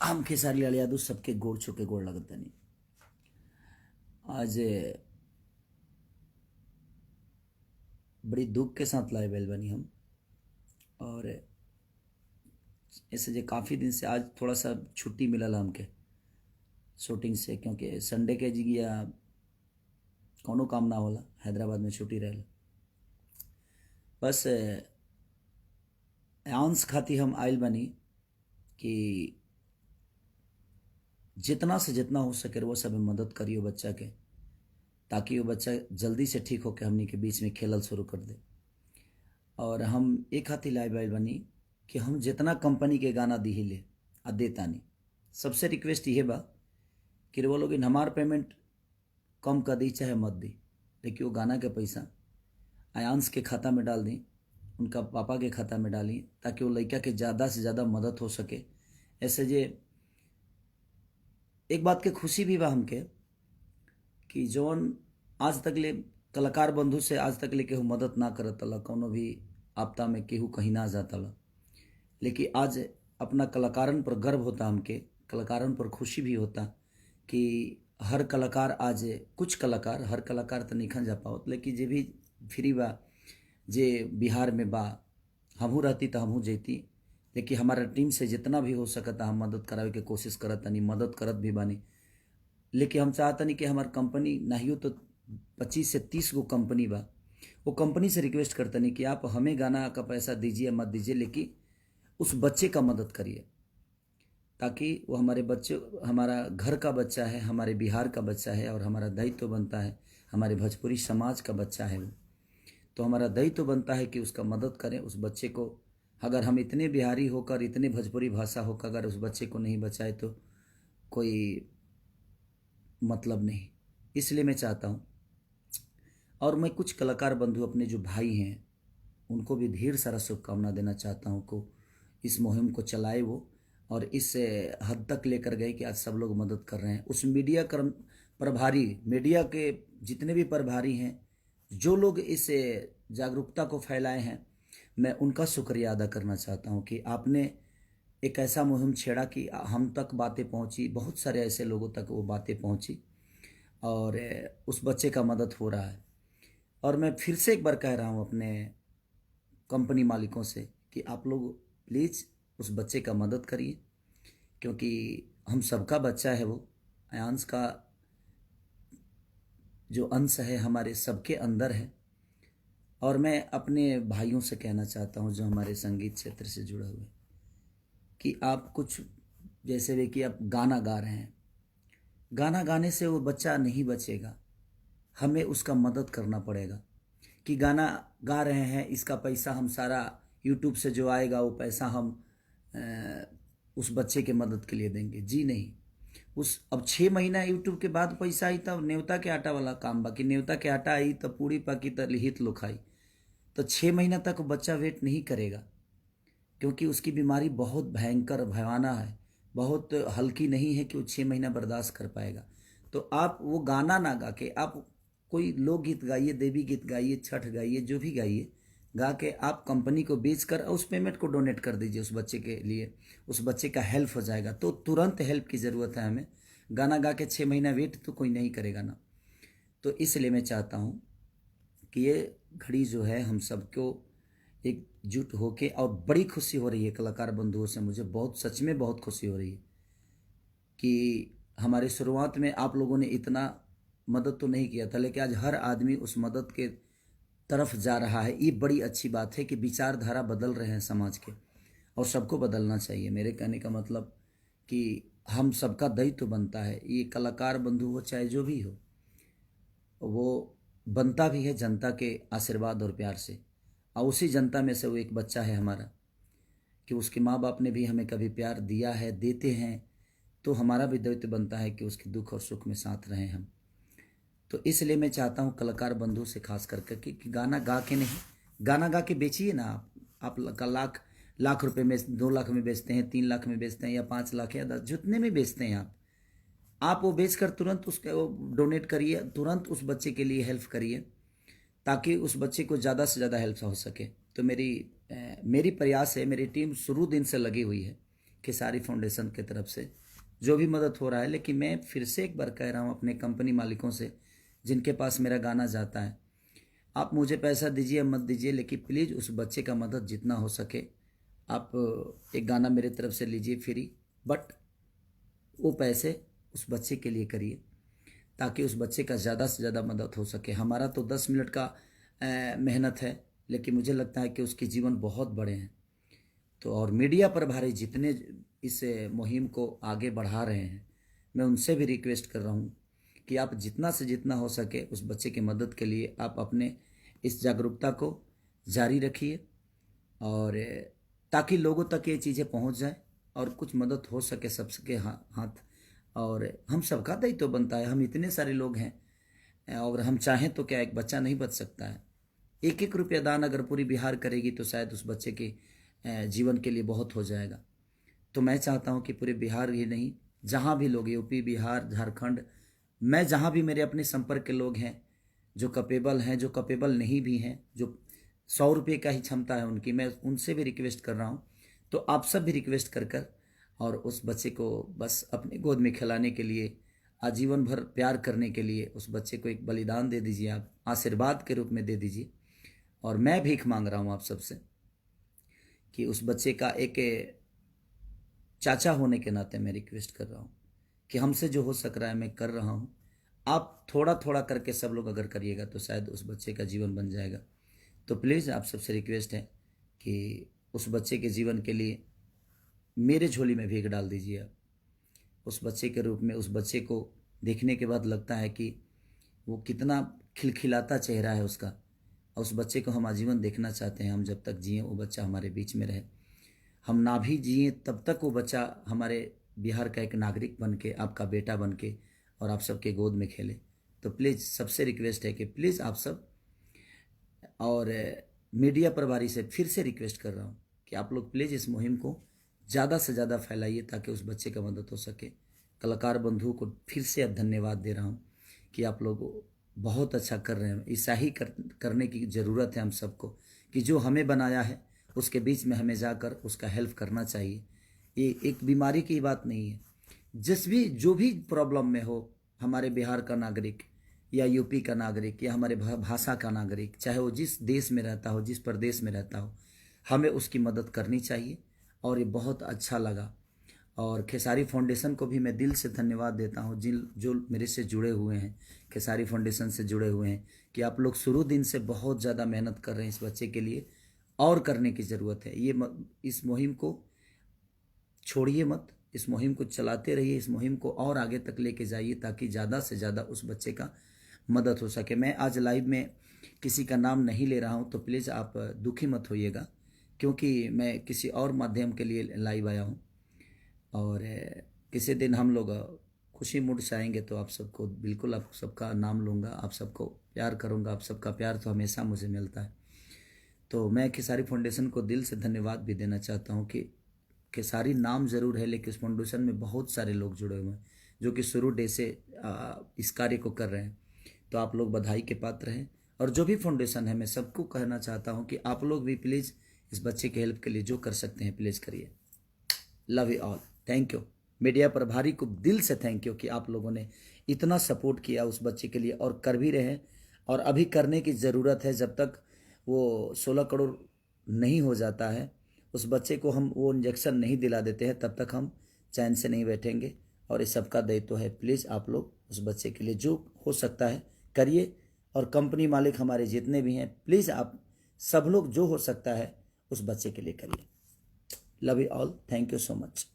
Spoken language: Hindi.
हम खेसारी लाल यादव सबके गोड़ छू के गोड़ लगता नहीं। आज बड़ी दुख के साथ लाए बैल बनी हम, और ऐसे जो काफ़ी दिन से आज थोड़ा सा छुट्टी मिलल हमके शूटिंग से, क्योंकि संडे के जी या कोनो काम ना होला, हैदराबाद में छुट्टी रहेला। बस आंस खाती हम आयल बनी कि जितना से जितना हो सके वो सब मदद करियो बच्चा के, ताकि वो बच्चा जल्दी से ठीक होकर हमनी के बीच में खेलल शुरू कर दे। और हम एक हाथी लाइव आयल बनी कि हम जितना कंपनी के गाना दी ले आ देता नहीं। सबसे रिक्वेस्ट ये बा कि वो लोग हमार पेमेंट कम कर दी चाहे मत दी, लेकिन वो गाना के पैसा आयांश के खाता में डाल दी, उनका पापा के खाता में डाली, ताकि वो लड़का के ज़्यादा से ज़्यादा मदद हो सके। ऐसे जे एक बात के खुशी भी बा हमके कि जौन आज तक ले कलाकार बंधु से आज तक ले केहू मदद ना करतला, कोनो भी आपदा में केहू कहीं ना जातला, लेकिन आज अपना कलाकारन पर गर्व होता, हमके कलाकारन पर खुशी भी होता कि हर कलाकार आज कुछ कलाकार, हर कलाकार तो नहीं जा पाओ, लेकिन जे भी फ्री बा, जे बिहार में बा, हमहू रहती तो हमहू जैती, लेकिन हमारा टीम से जितना भी हो सकता हम मदद करावे के कोशिश करत नहीं, मदद करत भी बानी। लेकिन हम चाहतनी कि हमार कंपनी नहीं हो तो 25 से 30 गो कंपनी बा, वो कंपनी से रिक्वेस्ट करतनी कि आप हमें गाना का पैसा दीजिए मत दीजिए, लेकिन उस बच्चे का मदद करिए, ताकि वो हमारे बच्चे, हमारा घर का बच्चा है, हमारे बिहार का बच्चा है, और हमारा दायित्व तो बनता है, हमारे भोजपुरी समाज का बच्चा है वो, तो हमारा दायित्व तो बनता है कि उसका मदद करें उस बच्चे को। अगर हम इतने बिहारी होकर, इतने भोजपुरी भाषा होकर अगर उस बच्चे को नहीं बचाए तो कोई मतलब नहीं। इसलिए मैं चाहता हूँ, और मैं कुछ कलाकार बंधु अपने जो भाई हैं उनको भी ढेर सारा शुभकामना देना चाहता हूँ को इस मुहिम को चलाए वो, और इस हद तक लेकर गए कि आज सब लोग मदद कर रहे हैं। उस मीडिया कर्म प्रभारी, मीडिया के जितने भी प्रभारी हैं, जो लोग इस जागरूकता को फैलाए हैं, मैं उनका शुक्रिया अदा करना चाहता हूं कि आपने एक ऐसा मुहिम छेड़ा कि हम तक बातें पहुंची, बहुत सारे ऐसे लोगों तक वो बातें पहुंची, और उस बच्चे का मदद हो रहा है। और मैं फिर से एक बार कह रहा हूं अपने कंपनी मालिकों से कि आप लोग प्लीज़ उस बच्चे का मदद करिए, क्योंकि हम सबका बच्चा है वो, आयांश का जो अंश है हमारे सबके अंदर है। और मैं अपने भाइयों से कहना चाहता हूँ जो हमारे संगीत क्षेत्र से जुड़े हुए, कि आप कुछ जैसे भी कि आप गाना गा रहे हैं, गाना गाने से वो बच्चा नहीं बचेगा, हमें उसका मदद करना पड़ेगा। कि गाना गा रहे हैं, इसका पैसा हम सारा यूट्यूब से जो आएगा वो पैसा हम उस बच्चे के मदद के लिए देंगे, जी नहीं। उस अब 6 महीना यूट्यूब के बाद पैसा आई तब न्योता के आटा वाला काम, बाकी न्योता के आटा आई तो पूरी पकी तो लिहित लो खाई, तो 6 महीना तक बच्चा वेट नहीं करेगा, क्योंकि उसकी बीमारी बहुत भयंकर भयावना है, बहुत हल्की नहीं है कि वो 6 महीना बर्दाश्त कर पाएगा। तो आप वो गाना ना गा के आप कोई लोकगीत गाइए, देवी गीत गाइए, छठ गाइए, जो भी गाइए, गा के आप कंपनी को बेच कर उस पेमेंट को डोनेट कर दीजिए उस बच्चे के लिए, उस बच्चे का हेल्प हो जाएगा। तो तुरंत हेल्प की ज़रूरत है हमें, गाना गा के 6 महीना वेट तो कोई नहीं करेगा ना। तो इसलिए मैं चाहता हूँ कि ये घड़ी जो है हम सबको एकजुट होके, और बड़ी खुशी हो रही है कलाकार बंधुओं से, मुझे बहुत सच में बहुत खुशी हो रही है कि हमारे शुरुआत में आप लोगों ने इतना मदद तो नहीं किया था, लेकिन आज हर आदमी उस मदद के तरफ जा रहा है। ये बड़ी अच्छी बात है कि विचारधारा बदल रहे हैं समाज के, और सबको बदलना चाहिए। मेरे कहने का मतलब कि हम सबका दायित्व बनता है, ये कलाकार बंधु हो चाहे जो भी हो, वो बनता भी है जनता के आशीर्वाद और प्यार से, और उसी जनता में से वो एक बच्चा है हमारा, कि उसके माँ बाप ने भी हमें कभी प्यार दिया है, देते हैं, तो हमारा भी दायित्व बनता है कि उसके दुख और सुख में साथ रहें हम। तो इसलिए मैं चाहता हूँ कलाकार बंधु से खास करके कि गाना गा के नहीं, गाना गा के बेचिए ना आप लाख रुपए में, 2 लाख में बेचते हैं, 3 लाख में बेचते हैं, या 5 लाख या 10, जितने में बेचते हैं आप वो बेचकर तुरंत उसके वो डोनेट करिए, तुरंत उस बच्चे के लिए हेल्प करिए, ताकि उस बच्चे को ज़्यादा से ज़्यादा हेल्प हो सके। तो मेरी प्रयास है, मेरी टीम शुरू दिन से लगी हुई है खेसारी फाउंडेशन की तरफ से जो भी मदद हो रहा है। लेकिन मैं फिर से एक बार कह रहा हूँ अपने कंपनी मालिकों से जिनके पास मेरा गाना जाता है, आप मुझे पैसा दीजिए मत दीजिए, लेकिन प्लीज़ उस बच्चे का मदद जितना हो सके आप एक गाना मेरे तरफ से लीजिए फ्री, बट वो पैसे उस बच्चे के लिए करिए ताकि उस बच्चे का ज़्यादा से ज़्यादा मदद हो सके। हमारा तो 10 मिनट का मेहनत है, लेकिन मुझे लगता है कि उसके जीवन बहुत बड़े हैं। तो और मीडिया प्रभारी जितने इस मुहिम को आगे बढ़ा रहे हैं, मैं उनसे भी रिक्वेस्ट कर रहा हूँ कि आप जितना से जितना हो सके उस बच्चे की मदद के लिए आप अपने इस जागरूकता को जारी रखिए, और ताकि लोगों तक ये चीज़ें पहुँच जाए और कुछ मदद हो सके सबके हाथ। और हम सबका दायित्व तो बनता है, हम इतने सारे लोग हैं और हम चाहें तो क्या एक बच्चा नहीं बच सकता है। एक एक रुपया दान अगर पूरी बिहार करेगी तो शायद उस बच्चे के जीवन के लिए बहुत हो जाएगा। तो मैं चाहता हूं कि पूरे बिहार ही नहीं, जहां भी लोग, यूपी, बिहार, झारखंड, मैं जहां भी मेरे अपने संपर्क के लोग हैं जो कैपेबल हैं, जो कैपेबल नहीं भी हैं, जो 100 रुपये का ही क्षमता है उनकी, मैं उनसे भी रिक्वेस्ट कर रहा हूँ। तो आप सब भी रिक्वेस्ट कर कर और उस बच्चे को बस अपने गोद में खिलाने के लिए, आजीवन भर प्यार करने के लिए उस बच्चे को एक बलिदान दे दीजिए, आप आशीर्वाद के रूप में दे दीजिए। और मैं भीख मांग रहा हूँ आप सबसे कि उस बच्चे का एक चाचा होने के नाते मैं रिक्वेस्ट कर रहा हूँ कि हमसे जो हो सक रहा है मैं कर रहा हूँ। आप थोड़ा थोड़ा करके सब लोग अगर करिएगा तो शायद उस बच्चे का जीवन बन जाएगा। तो प्लीज़ आप सबसे रिक्वेस्ट है कि उस बच्चे के जीवन के लिए मेरे झोली में भीख डाल दीजिए आप, उस बच्चे के रूप में। उस बच्चे को देखने के बाद लगता है कि वो कितना खिलखिलाता चेहरा है उसका, और उस बच्चे को हम आजीवन देखना चाहते हैं। हम जब तक जिए वो बच्चा हमारे बीच में रहे, हम ना भी जिए तब तक वो बच्चा हमारे बिहार का एक नागरिक बन के, आपका बेटा बन के और आप सबके गोद में खेले। तो प्लीज़ सबसे रिक्वेस्ट है कि प्लीज़ आप सब, और मीडिया प्रभारी से फिर से रिक्वेस्ट कर रहा हूँ कि आप लोग प्लीज़ इस मुहिम को ज़्यादा से ज़्यादा फैलाइए ताकि उस बच्चे का मदद हो सके। कलाकार बंधुओं को फिर से धन्यवाद दे रहा हूँ कि आप लोग बहुत अच्छा कर रहे हैं। ऐसा ही करने की ज़रूरत है हम सबको कि जो हमें बनाया है उसके बीच में हमें जाकर उसका हेल्प करना चाहिए। ये एक बीमारी की बात नहीं है, जो भी प्रॉब्लम में हो, हमारे बिहार का नागरिक या यूपी का नागरिक या हमारे भाषा का नागरिक, चाहे वो जिस देश में रहता हो, जिस प्रदेश में रहता हो, हमें उसकी मदद करनी चाहिए। और ये बहुत अच्छा लगा। और खेसारी फाउंडेशन को भी मैं दिल से धन्यवाद देता हूँ, जो मेरे से जुड़े हुए हैं, खेसारी फाउंडेशन से जुड़े हुए हैं, कि आप लोग शुरू दिन से बहुत ज़्यादा मेहनत कर रहे हैं इस बच्चे के लिए, और करने की ज़रूरत है। इस मुहिम को छोड़िए मत, इस मुहिम को चलाते रहिए, इस मुहिम को और आगे तक लेके जाइए ताकि ज़्यादा से ज़्यादा उस बच्चे का मदद हो सके। मैं आज लाइव में किसी का नाम नहीं ले रहा हूँ, तो प्लीज़ आप दुखी मत होइएगा, क्योंकि मैं किसी और माध्यम के लिए लाइव आया हूँ। और किसी दिन हम लोग खुशी मूड से आएंगे तो आप सबको बिल्कुल, आप सबका नाम लूँगा, आप सबको प्यार करूँगा। आप सबका प्यार तो हमेशा मुझे मिलता है। तो मैं खेसारी फाउंडेशन को दिल से धन्यवाद भी देना चाहता हूँ कि खेसारी नाम ज़रूर है, लेकिन इस फाउंडेशन में बहुत सारे लोग जुड़े हुए हैं जो कि शुरू डे से इस कार्य को कर रहे हैं। तो आप लोग बधाई के पात्र हैं। और जो भी फाउंडेशन है, मैं सबको कहना चाहता हूँ कि आप लोग भी प्लीज़ इस बच्चे के हेल्प के लिए जो कर सकते हैं प्लीज़ करिए। Love you all, thank you. Media प्रभारी को दिल से थैंक यू कि आप लोगों ने इतना सपोर्ट किया उस बच्चे के लिए, और कर भी रहे हैं, और अभी करने की ज़रूरत है। जब तक वो 16 करोड़ नहीं हो जाता है, उस बच्चे को हम वो इंजेक्शन नहीं दिला देते हैं, तब तक हम चैन से नहीं बैठेंगे। और इस सबका दायित्व है, प्लीज़ आप लोग उस बच्चे के लिए जो हो सकता है करिए। और कंपनी मालिक हमारे जितने भी हैं, प्लीज़ आप सब लोग जो हो सकता है उस बच्चे के लिए करिए। Love you all, thank you so much.